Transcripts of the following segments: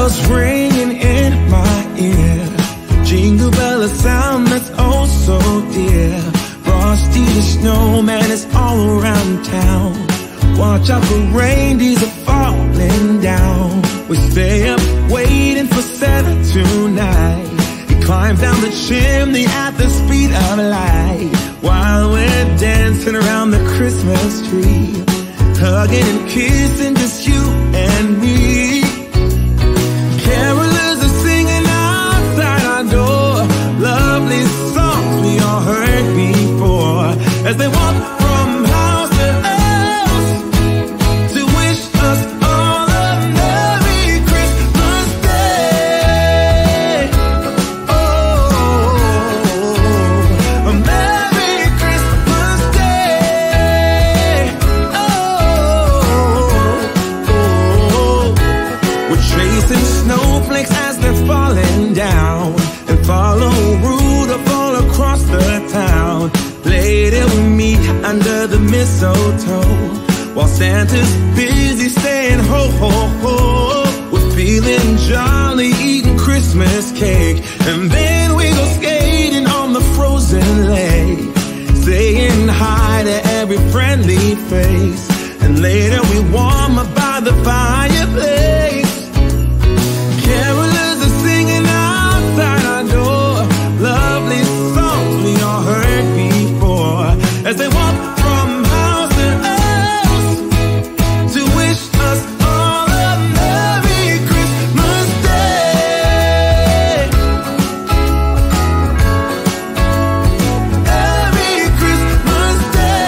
bells ringing in my ear. Jingle bell, a sound that's oh so dear. Frosty the snowman is all around town. Watch out for reindeers are falling down. We stay up waiting for Santa tonight. He climbs down the chimney at the speed of light, while we're dancing around the Christmas tree, hugging and kissing just you and me. Carolers are singing outside our door, lovely songs we all heard before, as they walk from house to house to wish us all a Merry Christmas Day. Oh, a Merry Christmas Day. Oh, we're chasing snowflakes as they're falling down, and follow Rudolph all across the town. Later we meet under the mistletoe, while Santa's busy saying ho ho ho. We're feeling jolly, eating Christmas cake, and then we go skating on the frozen lake, saying hi to every friendly face, and later we warm up by the fireplace. Carolers are singing outside our door, lovely songs we all heard before, as they walk from house to house to wish us all a Merry Christmas Day. Merry Christmas Day.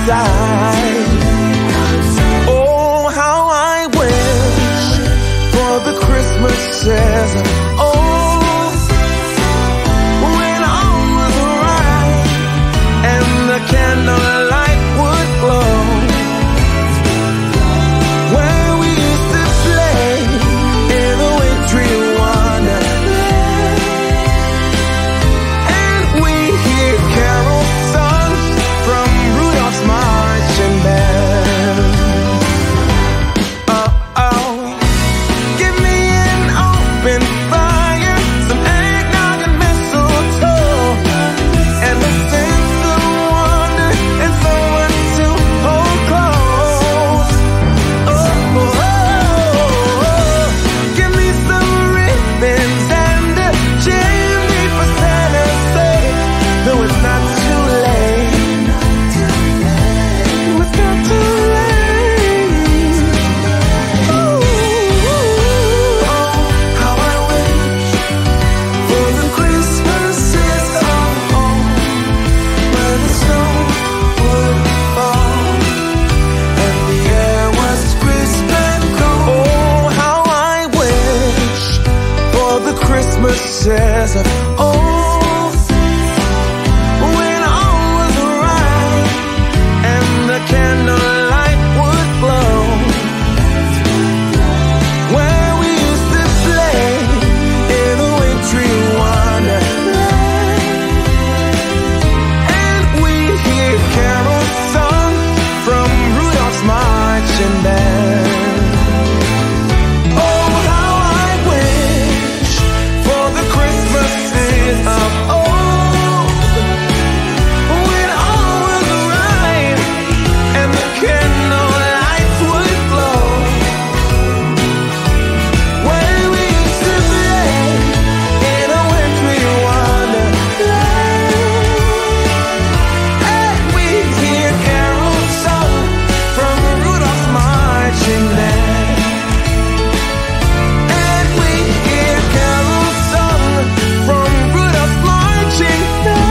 outside. Oh, how I wish for the Christmases of old, when all was right and the candlelight would glow, where we used to play in the wintry wonderland, and we hear carols sung from Rudolph's marching band. Oh, give me an open fire, some eggnog and mistletoe, and a sense of wonder and someone to hold close. Give me some ribbons and a chimney for Santa's sake. No, it's not too late. No, it's not too late. Oh, how I wish for the Christmases of old, where the snow would fall and the air was crisp and cold. Oh, how I wish for the Christmases of old, when all was right and the candlelight would glow, where we used to play in a wintry wonderland, and we hear carols sung from Rudolph's marching band. Oh, how I wish for the Christmases of old, when all was right and the candlelights would glow, where we used to play in a wintry wonderland, and we hear carols sung from Rudolph's marching band, and we hear carols sung from Rudolph's marching band.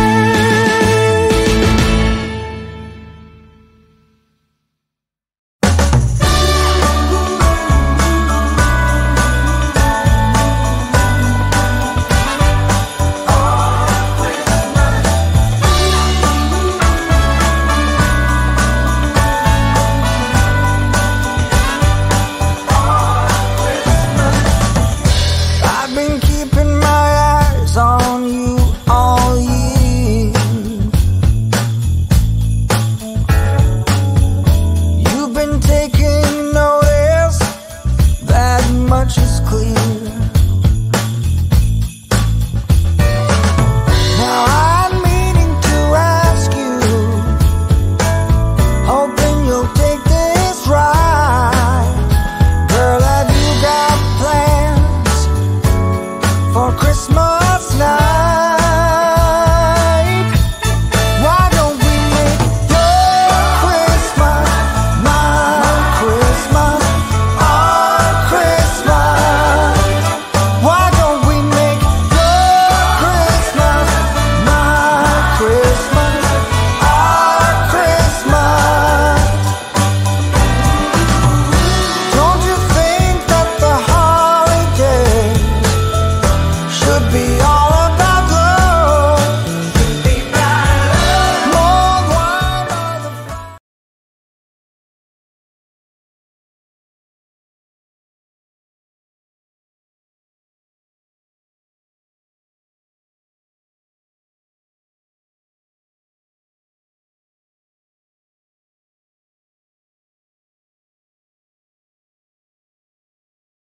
I've been keeping my eyes on you all year. You've been taking notice, that much is clear. Now I'm meaning to ask you, hoping you'll take this right. Girl, have you got plans for Christmas night?